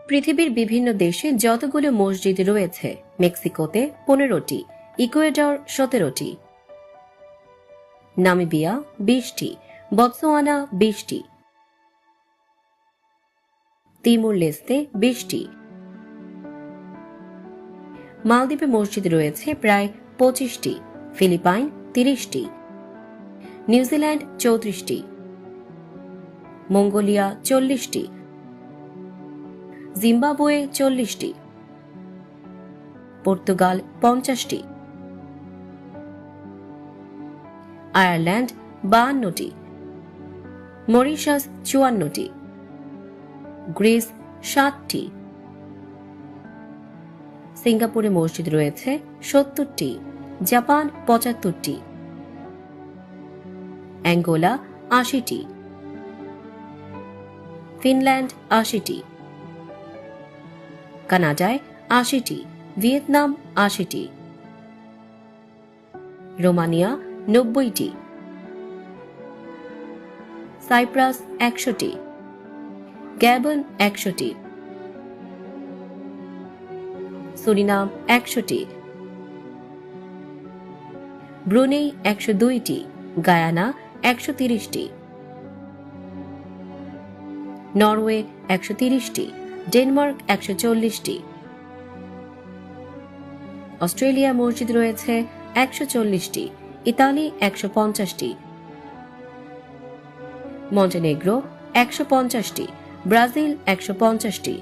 পৃথিবীর বিভিন্ন দেশে যতগুলো মসজিদ রয়েছে, মেক্সিকোতে 15টি, ইকুয়েডর 17টি, নামিবিয়া 20টি, বতসোয়ানা 20টি, তিমুর লেস্তে 20টি। মালদ্বীপে মসজিদ রয়েছে প্রায় 25টি, ফিলিপাইন 30টি, নিউজিল্যান্ড 34টি, মঙ্গোলিয়া 40টি, জিম্বাবুয়ে 40টি, পর্তুগাল 50টি, আয়ারল্যান্ড 52টি, মরিশাস 54টি, গ্রিস 7টি, সিঙ্গাপুরে মসজিদ রয়েছে 70টি, জাপান 75টি, অ্যাঙ্গোলা 80টি, ফিনল্যান্ড 80টি, কানাডায় 80টি, ভিয়েতনাম 80টি, রোমানিয়া 90টি, সাইপ্রাস 100টি, গ্যাবন 100টি, সুরিনাম 100টি, ব্রুনেই 102টি, গায়ানা 130টি, নরওয়ে 130টি, ডেনমার্ক 140টি, অস্ট্রেলিয়া মসজিদ রয়েছে 140টি, ইতালি 150টি, মন্টেনেগ্রো 150টি, ব্রাজিল 150টি,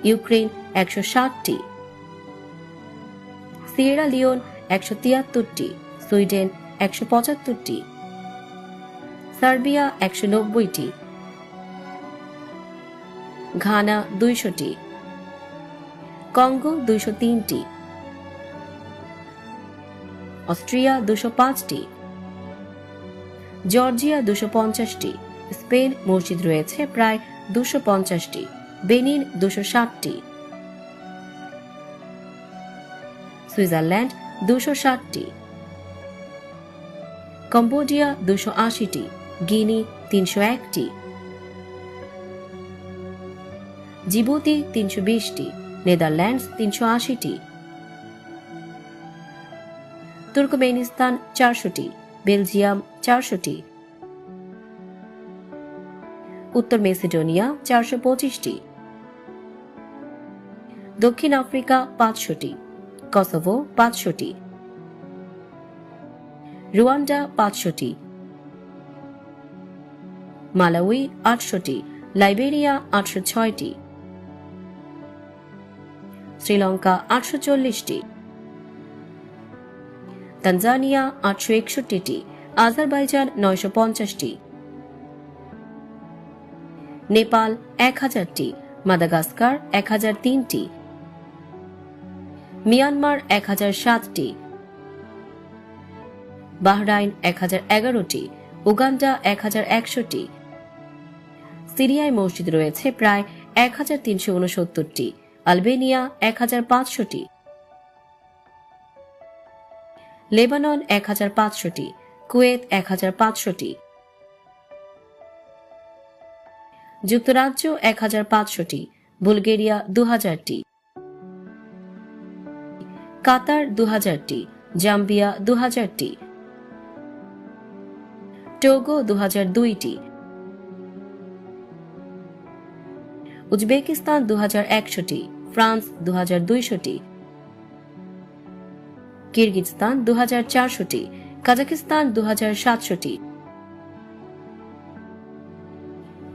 ইউক্রেন 160টি, সিয়েরা লিওন 173টি, সুইডেন 175টি, সার্বিয়া 190টি, ঘানা 200টি, কঙ্গো 203টি, অস্ট্রিয়া 205টি, জর্জিয়া 250টি, স্পেন মসজিদ রয়েছে প্রায় 250টি, বেনিন 260টি, সুইজারল্যান্ড 260টি, কম্বোডিয়া 280টি, গিনি 301টি, জিবুতি 320টি, নেদারল্যান্ডস 380টি, তুর্কমেনিস্তান 400টি, বেলজিয়াম 400টি, উত্তর মেসিডোনিয়া 425টি, দক্ষিণ আফ্রিকা 500টি, কসোভো 500টি, রুয়ান্ডা 500টি, মালাউই 800টি, লাইবেরিয়া 806টি, শ্রীলঙ্কা 840টি, তানজানিয়া 861টি, আজারবাইজান 950টি, নেপাল 1000টি, মাদাগাস্কার 1003টি, মিয়ানমার 1007টি, বাহরাইন 1011টি, উগান্ডা 1100টি, সিরিয়ায় মসজিদ রয়েছে প্রায় 1369টি, আলবেনিয়া 1500টি, লেবানন 1500টি, কুয়েত 1500টি, যুক্তরাজ্য 1500টি, বুলগেরিয়া 2000টি, কাতার 2000টি, জাম্বিয়া 2000টি, টোগো 2002টি, উজবেকিস্তান 2100টি, ফ্রান্স 2200টি, কিরগিজস্তান 2400টি, কাজাকিস্তান 2700টি,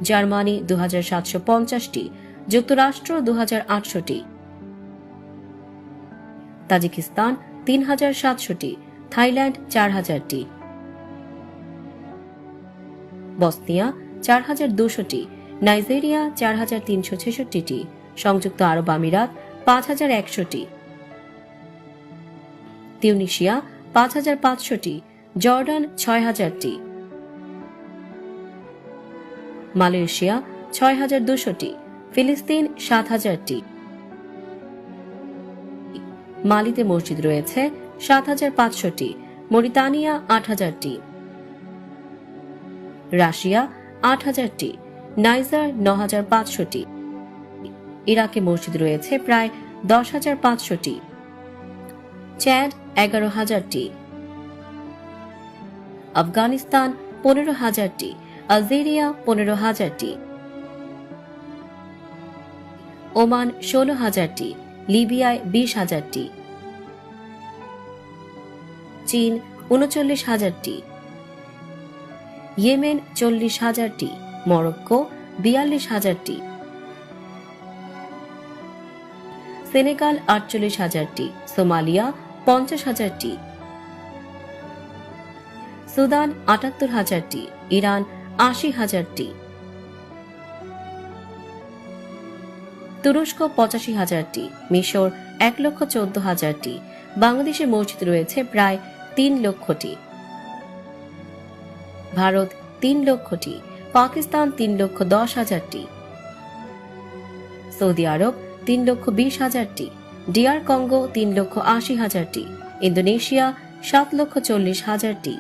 জার্মানি 2750টি, যুক্তরাষ্ট্র 2800টি, তাজিকিস্তান 3700টি, থাইল্যান্ড 4000টি, বসনিয়া 4200টি, নাইজেরিয়া 4366টি, সংযুক্ত আরব আমিরাত 5100টি, তিউনিসিয়া 5500টি, জর্ডান 6000টি, মালয়েশিয়া 6200টি, ফিলিস্তিন 7000টি, মালিতে মসজিদ রয়েছে 7500টি, মরিতানিয়া 8000টি, রাশিয়া 8000টি, নাইজার 9500টি, ইরাকে মসজিদ রয়েছে প্রায় 10,500টি। চ্যাড 11,000টি, আফগানিস্তান 15,000টি, আলজেরিয়া 15,000টি, ওমান 16,000টি, লিবিয়ায় 20,000টি, চীন 39,000টি, ইয়েমেন 40,000টি, মরক্কো 42,000টি, সেনেগাল 48,000টি, সোমালিয়া 50,000টি, সুদান 78,000টি, ইরান 80,000টি, তুরস্ক 85,000টি, মিশর 1,14,000টি, বাংলাদেশে মসজিদ রয়েছে প্রায় 3 লক্ষটি, ভারত 3 লক্ষটি, পাকিস্তান 3,10,000টি, সৌদি আরব 3,20,000টি, ডিআর কঙ্গো 3,80,000টি, ইন্দোনেশিয়া 7,40,000টি,